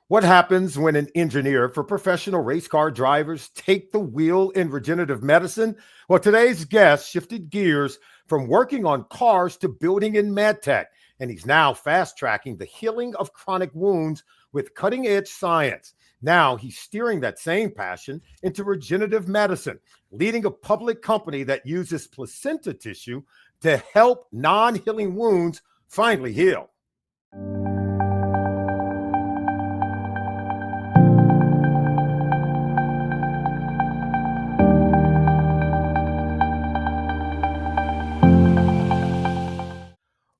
What happens when an engineer for professional race car drivers take the wheel in regenerative medicine? Well, today's guest shifted gears from working on cars to building in medtech, and he's now fast tracking the healing of chronic wounds with cutting edge science. Now he's steering that same passion into regenerative medicine, leading a public company that uses placenta tissue to help non-healing wounds finally heal.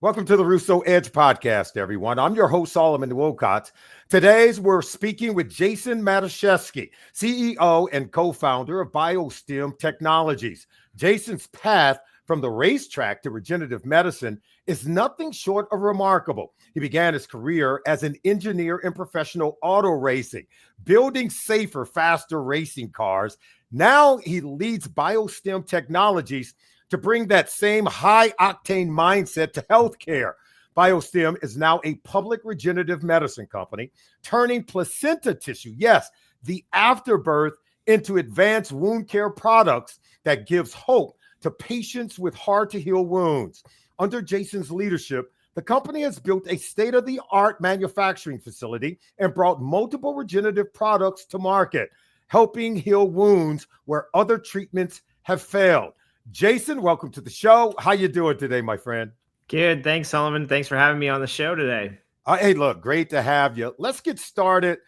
Welcome to the Russo Edge Podcast, everyone. I'm your host, Solomon Wilcott. Today's we're speaking with Jason Matuszewski, CEO and co-founder of BioStem Technologies. Jason's path from the racetrack to regenerative medicine is nothing short of remarkable. He began his career as an engineer in professional auto racing, building safer, faster racing cars. Now he leads BioStem Technologies to bring that same high-octane mindset to healthcare. BioStem is now a public regenerative medicine company, turning placenta tissue, yes, the afterbirth, into advanced wound care products that gives hope to patients with hard-to-heal wounds. Under Jason's leadership, the company has built a state-of-the-art manufacturing facility and brought multiple regenerative products to market, helping heal wounds where other treatments have failed. Jason, welcome to the show. How you doing today, my friend? Good. Thanks, Solomon. Thanks for having me on the show today. Hey, look, great to have you. Let's get started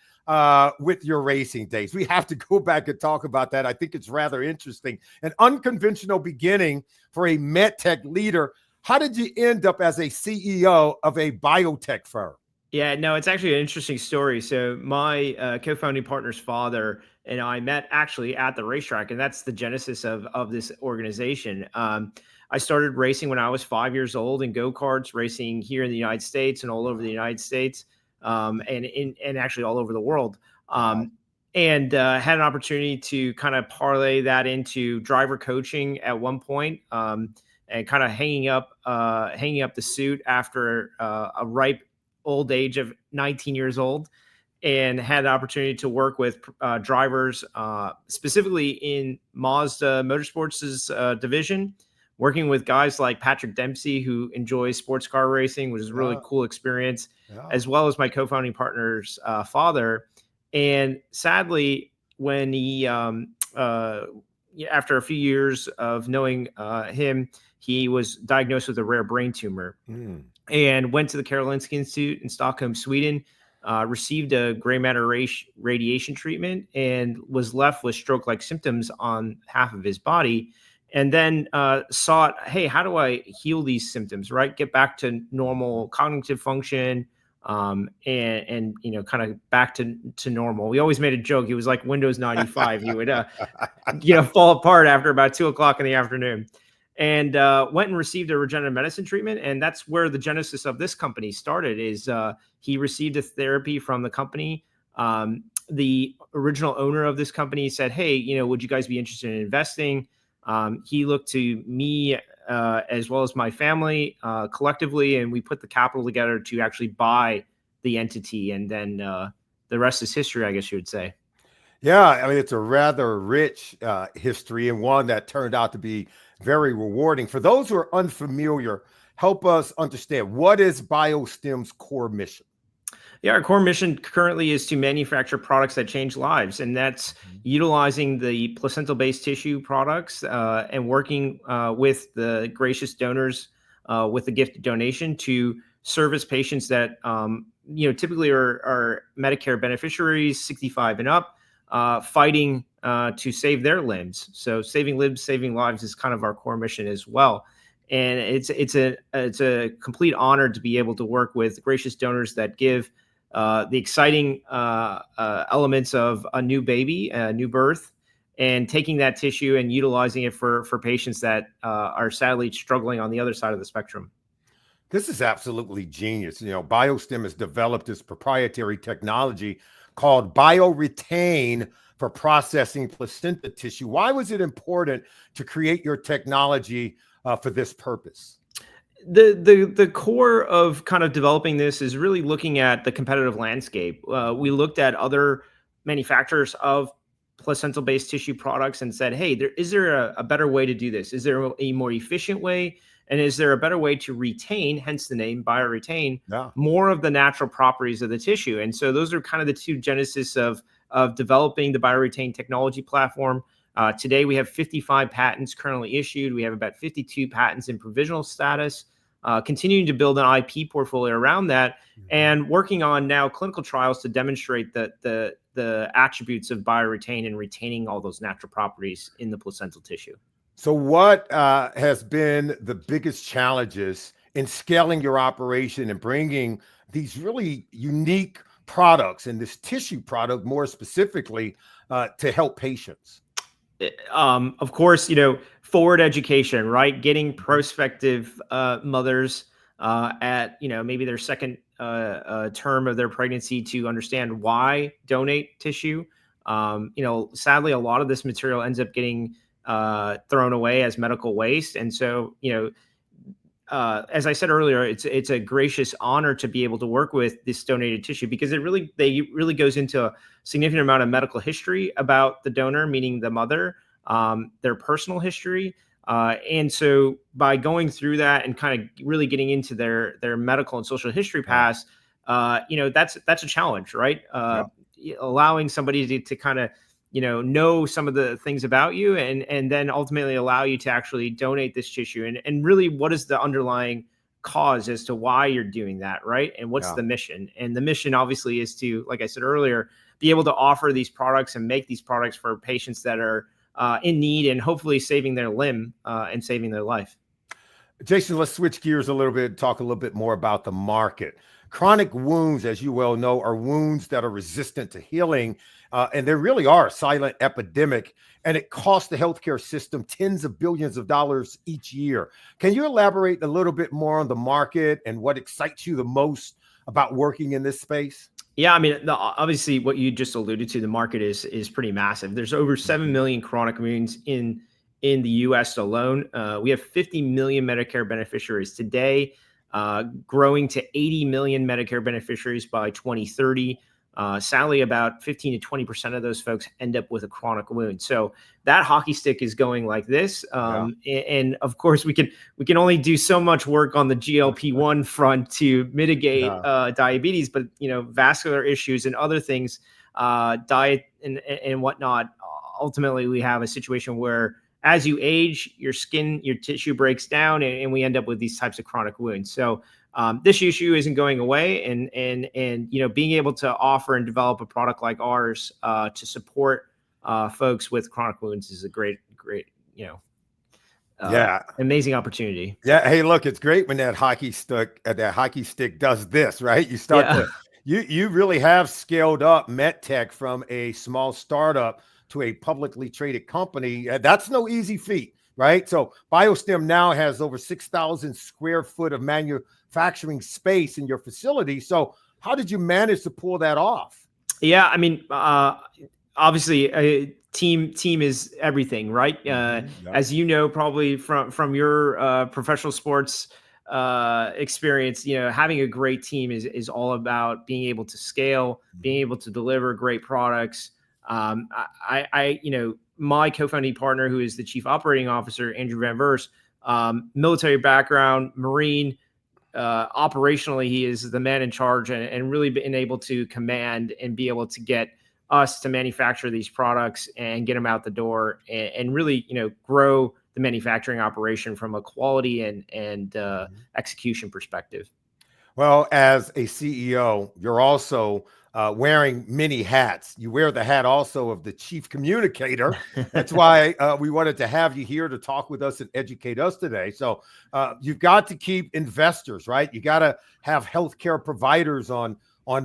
with your racing days. We have to go back and talk about that. I think it's rather interesting. An unconventional beginning for a medtech leader. How did you end up as a CEO of a biotech firm? Yeah, no, it's actually an interesting story. So my co-founding partner's father and I met actually at the racetrack, and that's the genesis of this organization. I started racing when I was 5 years old in go-karts, racing here in the United States and all over the United States, and actually all over the world. And had an opportunity to kind of parlay that into driver coaching at one point, and kind of hanging up the suit after a ripe old age of 19 years old, and had the opportunity to work with drivers, specifically in Mazda Motorsports' division, working with guys like Patrick Dempsey, who enjoys sports car racing, which is a really cool experience, as well as my co-founding partner's father. And sadly, when he, after a few years of knowing him, he was diagnosed with a rare brain tumor. And went to the Karolinska Institute in Stockholm, Sweden, received a gray matter radiation treatment, and was left with stroke-like symptoms on half of his body. And then sought, hey, how do I heal these symptoms, right? Get back to normal cognitive function, and kind of back to normal. We always made a joke. He was like Windows 95. He would, fall apart after about 2:00 in the afternoon. And went and received a regenerative medicine treatment. And that's where the genesis of this company started, is he received a therapy from the company. The original owner of this company said, hey, would you guys be interested in investing? He looked to me as well as my family collectively, and we put the capital together to actually buy the entity. And then the rest is history, I guess you would say. Yeah, I mean, it's a rather rich history, and one that turned out to be very rewarding. For those who are unfamiliar, help us understand, what is BioStem's core mission? Yeah, our core mission currently is to manufacture products that change lives, and that's utilizing the placental-based tissue products and working with the gracious donors with the gift donation to service patients that typically are Medicare beneficiaries, 65 and up, fighting to save their limbs. So saving limbs, saving lives is kind of our core mission as well. And it's a complete honor to be able to work with gracious donors that give the exciting elements of a new baby, a new birth, and taking that tissue and utilizing it for patients that are sadly struggling on the other side of the spectrum. This is absolutely genius. BioStem has developed this proprietary technology called BioREtain for processing placenta tissue. Why was it important to create your technology for this purpose? The core of kind of developing this is really looking at the competitive landscape. We looked at other manufacturers of placental-based tissue products and said, "Hey, is there a better way to do this? Is there a more efficient way? And is there a better way to retain, hence the name BioREtain, Yeah. more of the natural properties of the tissue?" And so those are kind of the two genesis of developing the BioREtain technology platform. Today, we have 55 patents currently issued. We have about 52 patents in provisional status. Continuing to build an IP portfolio around that, and working on now clinical trials to demonstrate the attributes of BioREtain and retaining all those natural properties in the placental tissue. So what has been the biggest challenges in scaling your operation and bringing these really unique products and this tissue product more specifically to help patients? Of course, forward education, right? Getting prospective mothers at, maybe their second term of their pregnancy to understand why donate tissue. Sadly, a lot of this material ends up getting thrown away as medical waste. And so, as I said earlier, it's a gracious honor to be able to work with this donated tissue, because they really goes into a significant amount of medical history about the donor, meaning the mother, their personal history. And so by going through that and kind of really getting into their medical and social history past, that's a challenge, right? Allowing somebody to kind of, know some of the things about you, and then ultimately allow you to actually donate this tissue, and really what is the underlying cause as to why you're doing that, right? And what's the mission? And the mission obviously is to, like I said earlier, be able to offer these products and make these products for patients that are in need, and hopefully saving their limb and saving their life. Jason, let's switch gears a little bit and talk a little bit more about the market. Chronic wounds, as you well know, are wounds that are resistant to healing, and they really are a silent epidemic, and it costs the healthcare system tens of billions of dollars each year. Can you elaborate a little bit more on the market and what excites you the most about working in this space? Yeah, I mean, obviously, what you just alluded to, the market is pretty massive. There's over 7 million chronic wounds in the U.S. alone. We have 50 million Medicare beneficiaries today, growing to 80 million Medicare beneficiaries by 2030. Sadly, about 15 to 20% of those folks end up with a chronic wound. So that hockey stick is going like this. And of course, we can only do so much work on the GLP-1 front to mitigate diabetes, but vascular issues and other things, diet and whatnot. Ultimately, we have a situation where, as you age, your skin, your tissue breaks down, and we end up with these types of chronic wounds. So this issue isn't going away, and being able to offer and develop a product like ours to support folks with chronic wounds is a great amazing opportunity. Yeah. Hey, look, it's great when that hockey stick does this, right? You start to you really have scaled up MedTech from a small startup to a publicly traded company. That's no easy feat, right? So BioStem now has over 6,000 square foot of manufacturing space in your facility. So how did you manage to pull that off? Yeah, I mean, obviously, team is everything, right? As you know, probably from your professional sports experience, having a great team is all about being able to scale, being able to deliver great products. My co-founding partner, who is the chief operating officer, Andrew Van Verse, military background, Marine. Operationally, he is the man in charge, and really been able to command and be able to get us to manufacture these products and get them out the door, and really, grow the manufacturing operation from a quality and execution perspective. Well, as a CEO, you're also wearing many hats. You wear the hat also of the chief communicator. That's why we wanted to have you here to talk with us and educate us today. So you've got to keep investors, right? You got to have healthcare providers on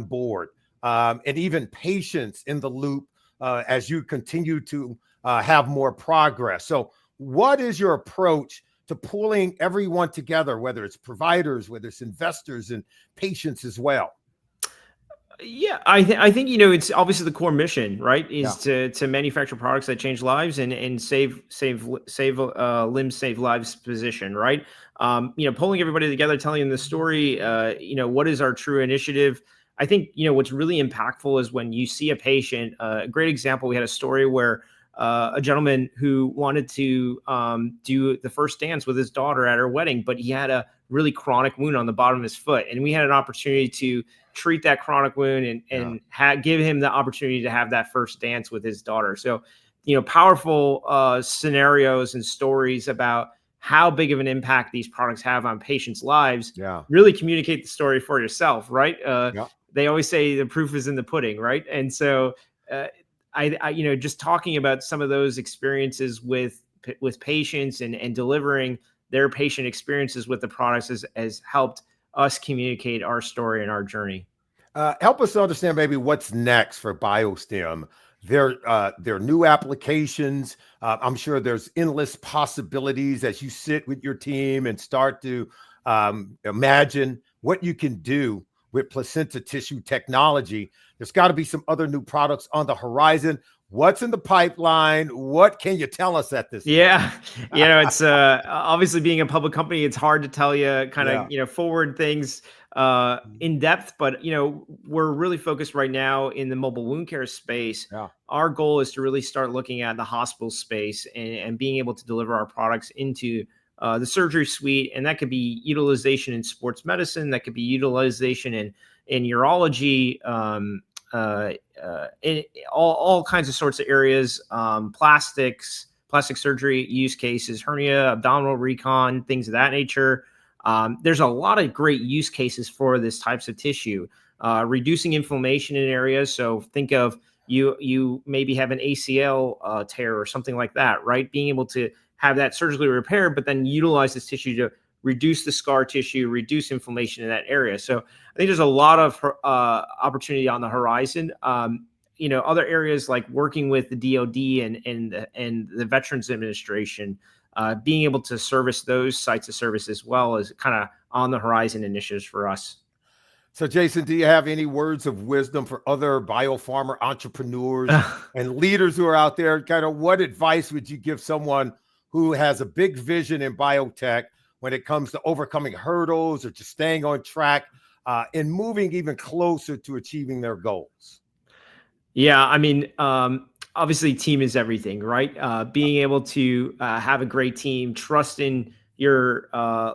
board, and even patients in the loop as you continue to have more progress. So what is your approach to pulling everyone together, whether it's providers, whether it's investors and patients as well? Yeah, I think it's obviously the core mission, right? Yeah. Is to manufacture products that change lives and save limbs, save lives position, right? Pulling everybody together, telling them the story. What is our true initiative? I think what's really impactful is when you see a patient. A great example, we had a story where a gentleman who wanted to do the first dance with his daughter at her wedding, but he had a really chronic wound on the bottom of his foot, and we had an opportunity to treat that chronic wound and give him the opportunity to have that first dance with his daughter. So, powerful scenarios and stories about how big of an impact these products have on patients' lives. Yeah. Really communicate the story for yourself, right? Yeah. They always say the proof is in the pudding, right? And so, I just talking about some of those experiences with patients and delivering their patient experiences with the products has helped us communicate our story and our journey. Help us understand maybe what's next for BioStem. Their new applications. I'm sure there's endless possibilities as you sit with your team and start to imagine what you can do with placenta tissue technology. There's got to be some other new products on the horizon. What's in the pipeline? What can you tell us at this Yeah, it's obviously being a public company, it's hard to tell you kind Yeah. of forward things in depth, but we're really focused right now in the mobile wound care space. Yeah. Our goal is to really start looking at the hospital space and being able to deliver our products into the surgery suite, and that could be utilization in sports medicine, that could be utilization in urology, in all kinds of sorts of areas, plastic surgery use cases, hernia, abdominal recon, things of that nature. There's a lot of great use cases for this types of tissue, reducing inflammation in areas. So think of you maybe have an ACL tear or something like that, right? Being able to have that surgically repaired, but then utilize this tissue to reduce the scar tissue, reduce inflammation in that area. So I think there's a lot of opportunity on the horizon. Other areas like working with the DoD and the Veterans Administration, being able to service those sites of service as well as kind of on the horizon initiatives for us. So, Jason, do you have any words of wisdom for other biopharma entrepreneurs and leaders who are out there? Kind of what advice would you give someone who has a big vision in biotech when it comes to overcoming hurdles or just staying on track and moving even closer to achieving their goals? Yeah, I mean, obviously team is everything, right? Being able to have a great team, trust in your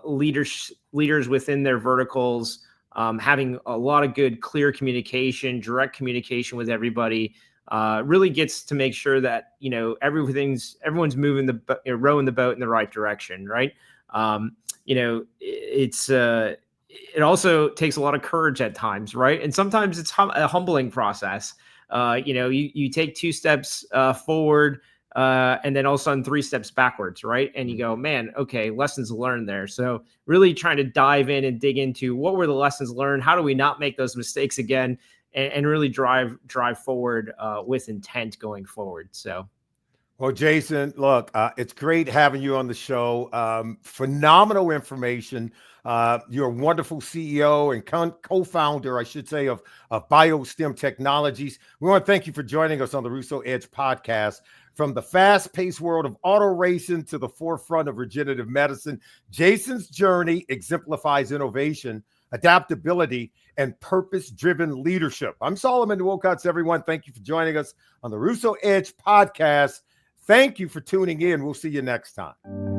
leaders within their verticals, having a lot of good, clear communication, direct communication with everybody, really gets to make sure that everyone's moving rowing the boat in the right direction, right? It also takes a lot of courage at times, right? And sometimes it's a humbling process. You take 2 steps forward, and then all of a sudden 3 steps backwards, right? And you go, man, okay, lessons learned there. So really trying to dive in and dig into what were the lessons learned? How do we not make those mistakes again? And really drive forward with intent going forward. So. Well, Jason, look, it's great having you on the show. Phenomenal information. You're a wonderful CEO and co-founder, I should say, of BioStem Technologies. We want to thank you for joining us on the Russo Edge Podcast. From the fast-paced world of auto racing to the forefront of regenerative medicine, Jason's journey exemplifies innovation, adaptability, and purpose-driven leadership. I'm Solomon Wilcox, everyone. Thank you for joining us on the Russo Edge Podcast. Thank you for tuning in. We'll see you next time.